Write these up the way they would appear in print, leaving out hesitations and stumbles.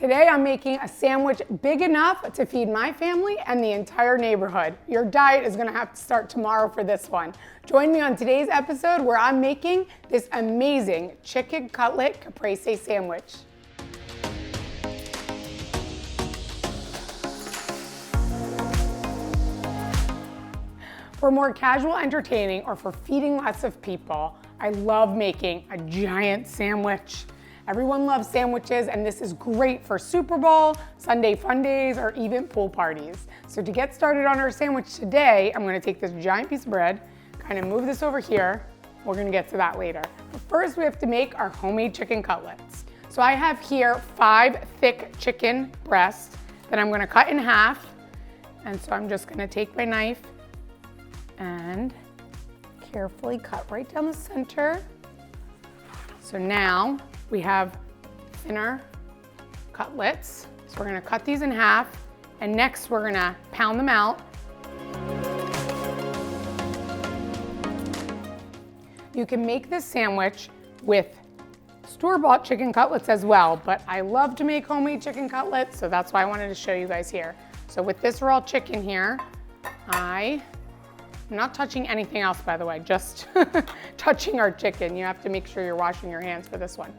Today I'm making a sandwich big enough to feed my family and the entire neighborhood. Your diet is gonna have to start tomorrow for this one. Join me on today's episode where I'm making this amazing chicken cutlet caprese sandwich. For more casual entertaining or for feeding lots of people, I love making a giant sandwich. Everyone loves sandwiches, and this is great for Super Bowl, Sunday fun days, or even pool parties. So to get started on our sandwich today, I'm gonna take this giant piece of bread, kind of move this over here. We're gonna get to that later. But first we have to make our homemade chicken cutlets. So I have here 5 thick chicken breasts that I'm gonna cut in half. And so I'm just gonna take my knife and carefully cut right down the center. So now we have thinner cutlets. So we're gonna cut these in half, and next we're gonna pound them out. You can make this sandwich with store-bought chicken cutlets as well, but I love to make homemade chicken cutlets, so that's why I wanted to show you guys here. So with this raw chicken here, I'm not touching anything else, by the way, just touching our chicken. You have to make sure you're washing your hands for this one.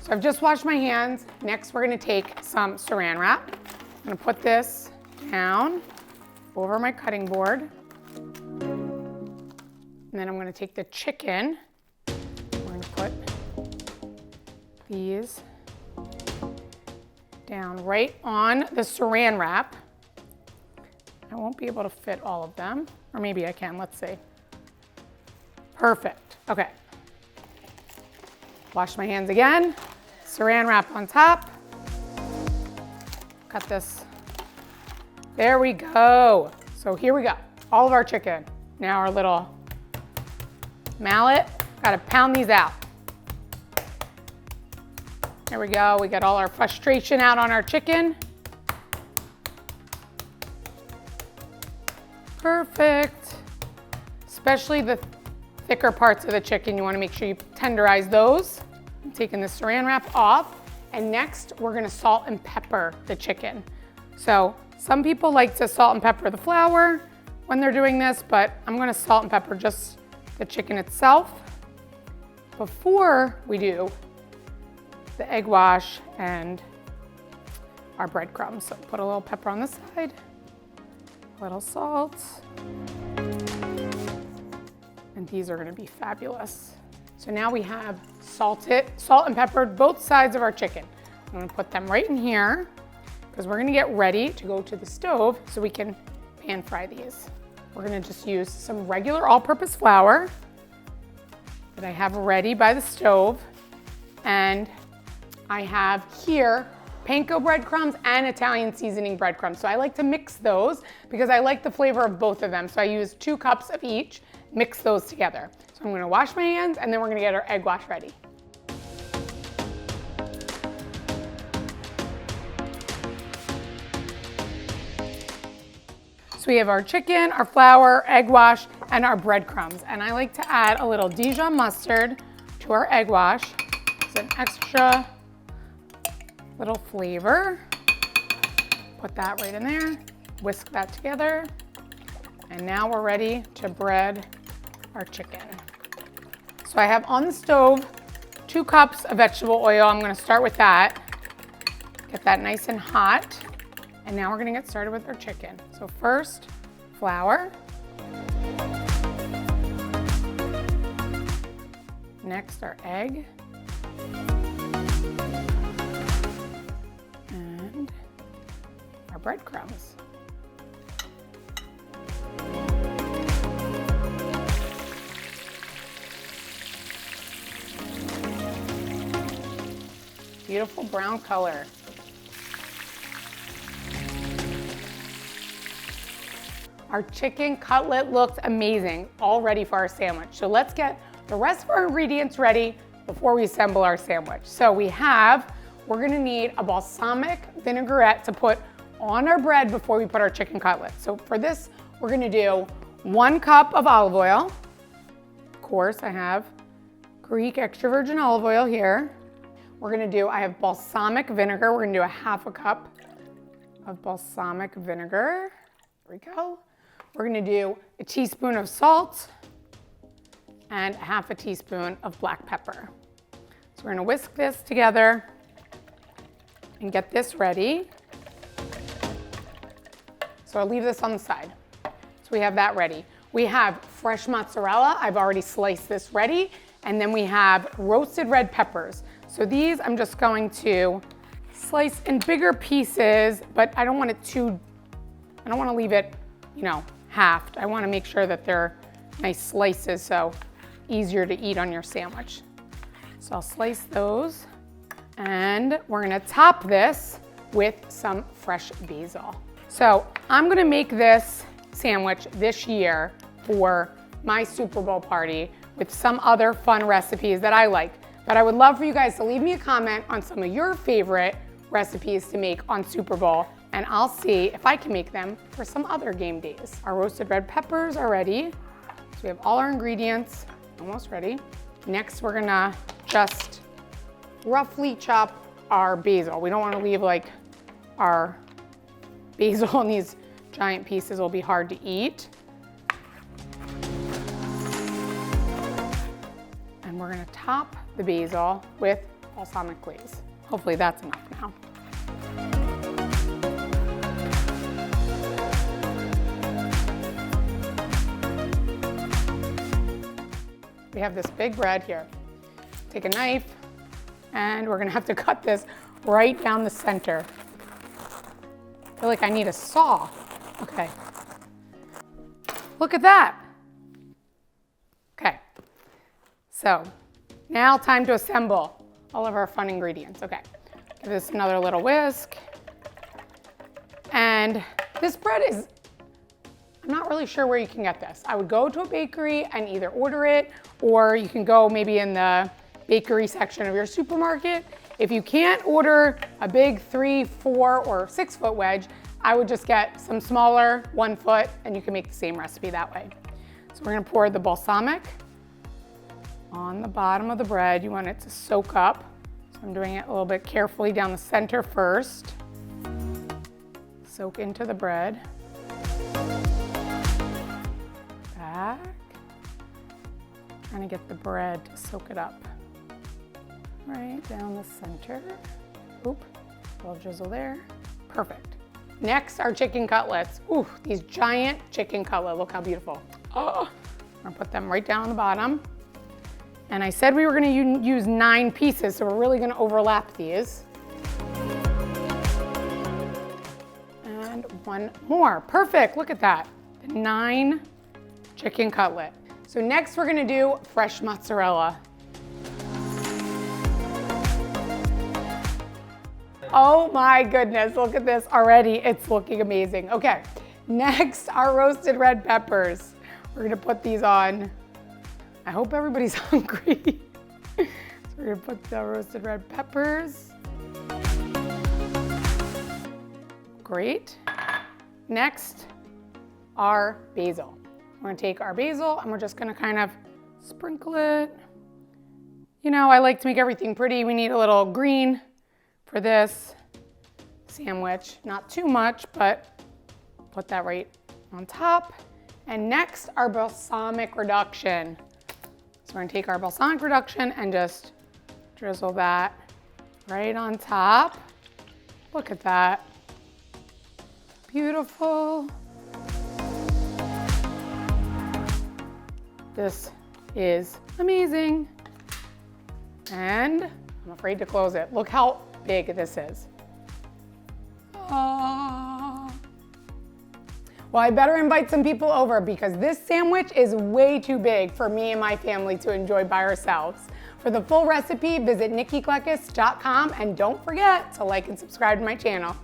So I've just washed my hands. Next, we're gonna take some saran wrap. I'm gonna put this down over my cutting board. And then I'm gonna take the chicken. We're gonna put these down right on the saran wrap. I won't be able to fit all of them, or maybe I can, let's see. Perfect, okay. Wash my hands again, saran wrap on top. Cut this, there we go. So here we go, all of our chicken. Now our little mallet, gotta pound these out. There we go, we got all our frustration out on our chicken. Perfect. Especially the thicker parts of the chicken, you wanna make sure you tenderize those. I'm taking the saran wrap off, and next we're gonna salt and pepper the chicken. So some people like to salt and pepper the flour when they're doing this, but I'm gonna salt and pepper just the chicken itself before we do the egg wash and our breadcrumbs. So put a little pepper on the side, a little salt, and these are gonna be fabulous. So now we have salt and peppered both sides of our chicken. I'm gonna put them right in here because we're gonna get ready to go to the stove so we can pan fry these. We're gonna just use some regular all-purpose flour that I have ready by the stove, and I have here panko breadcrumbs and Italian seasoning breadcrumbs. So I like to mix those because I like the flavor of both of them. So I use 2 cups of each, mix those together. So I'm gonna wash my hands, and then we're gonna get our egg wash ready. So we have our chicken, our flour, egg wash, and our breadcrumbs. And I like to add a little Djion Mustard to our egg wash. It's an extra little flavor. Put that right in there, whisk that together. And now we're ready to bread our chicken. So I have on the stove 2 cups of vegetable oil. I'm gonna start with that. Get that nice and hot. And now we're gonna get started with our chicken. So first, flour. Next, our egg. And our breadcrumbs. Beautiful brown color. Our chicken cutlet looks amazing, all ready for our sandwich. So let's get the rest of our ingredients ready before we assemble our sandwich. So we're gonna need a balsamic vinaigrette to put on our bread before we put our chicken cutlet. So for this, we're gonna do 1 cup of olive oil, course, I have Greek extra virgin olive oil here. I have balsamic vinegar. We're gonna do a half a cup of balsamic vinegar. There we go. We're gonna do a teaspoon of salt and half a teaspoon of black pepper. So we're gonna whisk this together and get this ready. So I'll leave this on the side. So we have that ready. We have fresh mozzarella. I've already sliced this ready. And then we have roasted red peppers. So these I'm just going to slice in bigger pieces, but I don't want to leave it, halved. I want to make sure that they're nice slices, so easier to eat on your sandwich. So I'll slice those, and we're gonna top this with some fresh basil. So I'm gonna make this sandwich this year for my Super Bowl party with some other fun recipes that I like. But I would love for you guys to leave me a comment on some of your favorite recipes to make on Super Bowl, and I'll see if I can make them for some other game days. Our roasted red peppers are ready. So we have all our ingredients almost ready. Next, we're gonna just roughly chop our basil. We don't wanna leave like our basil in these giant pieces. Will be hard to eat. And we're gonna top the basil with balsamic glaze. Hopefully that's enough now. We have this big bread here. Take a knife, and we're gonna have to cut this right down the center. I feel like I need a saw. Okay. Look at that. Okay. So now time to assemble all of our fun ingredients. Okay. Give this another little whisk. And this bread is, I'm not really sure where you can get this. I would go to a bakery and either order it, or you can go maybe in the bakery section of your supermarket. If you can't order a big 3, 4, or 6 foot wedge, I would just get some smaller 1 foot, and you can make the same recipe that way. So we're gonna pour the balsamic on the bottom of the bread. You want it to soak up. So I'm doing it a little bit carefully down the center first. Soak into the bread. Back. Trying to get the bread to soak it up. Right down the center. Oop, a little drizzle there. Perfect. Next, our chicken cutlets. Ooh, these giant chicken cutlets. Look how beautiful. Oh, I'm gonna put them right down on the bottom. And I said we were gonna use 9 pieces, so we're really gonna overlap these. And one more. Perfect, look at that. 9 chicken cutlet. So next we're gonna do fresh mozzarella. Oh my goodness, look at this already. It's looking amazing. Okay, next, our roasted red peppers. We're gonna put these on. I hope everybody's hungry. So we're gonna put the roasted red peppers. Great. Next, our basil. We're gonna take our basil and we're just gonna kind of sprinkle it. I like to make everything pretty. We need a little green for this sandwich. Not too much, but put that right on top. And next, our balsamic reduction. So we're gonna take our balsamic reduction and just drizzle that right on top. Look at that. Beautiful. This is amazing. And I'm afraid to close it. Look how big this is. Well, I better invite some people over because this sandwich is way too big for me and my family to enjoy by ourselves. For the full recipe, visit NikkiKlekis.com and don't forget to like and subscribe to my channel.